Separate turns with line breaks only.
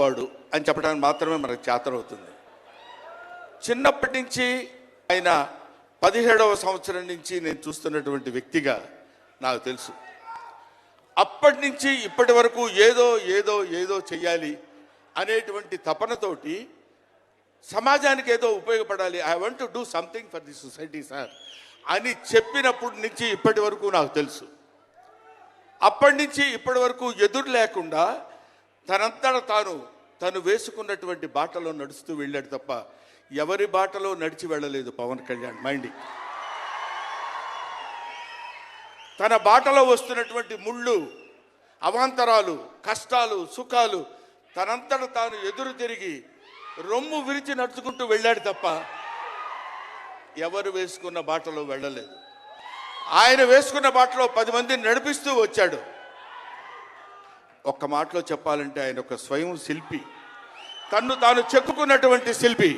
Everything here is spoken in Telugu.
వాడు అని చెప్పడానికి మాత్రమే మనకు చేతనవుతుంది. చిన్నప్పటి నుంచి ఆయన 17వ సంవత్సరం నుంచి నేను చూస్తున్నటువంటి వ్యక్తిగా నాకు తెలుసు. అప్పటి నుంచి ఇప్పటి వరకు ఏదో ఏదో ఏదో చెయ్యాలి అనేటువంటి తపనతోటి సమాజానికి ఏదో ఉపయోగపడాలి, I want to do something for the society sir అని చెప్పినప్పటి నుంచి ఇప్పటి వరకు నాకు తెలుసు. అప్పటి నుంచి ఇప్పటి వరకు ఎదురు లేకుండా తనంతట తను వేసుకున్నటువంటి బాటలో నడుస్తూ వెళ్ళాడు తప్ప ఎవరి బాటలో నడిచి వెళ్ళలేదు పవన్ కళ్యాణ్. మైండ్ తన బాటలో వస్తున్నటువంటి ముళ్ళు, అవాంతరాలు, కష్టాలు, సుఖాలు తనంతట తాను ఎదురు తిరిగి రొమ్ము విరిచి నడుచుకుంటూ వెళ్ళాడు తప్ప ఎవరు వేసుకున్న బాటలో వెళ్ళలేదు. ఆయన వేసుకున్న బాటలో 10 మందిని నడిపిస్తూ వచ్చాడు. ఒక్క మాటలో చెప్పాలంటే ఆయన ఒక స్వయం శిల్పి, తన్ను తాను చెక్కుకున్నటువంటి శిల్పి.